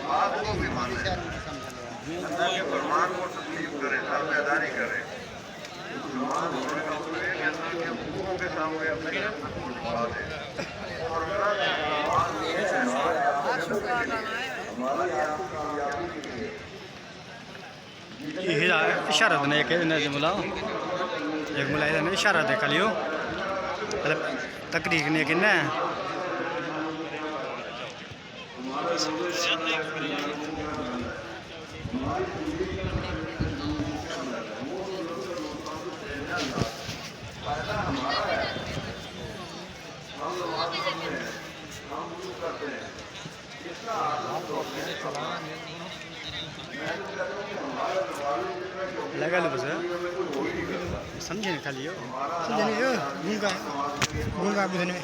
बात को भी माने, अल्लाह के फरमान को तस्लीम करे, ताबेदारी करे। मुसलमान होने का मतलब है कि अल्लाह के हुकूकों के सामने अपने को झुका दे और अल्लाह के इशारा देने एक मुला ने इशारा देखा लियो मतलब तकरीक ने कि ना लगा लो बस समझे खाली हो गूंगा गूंगा बुझने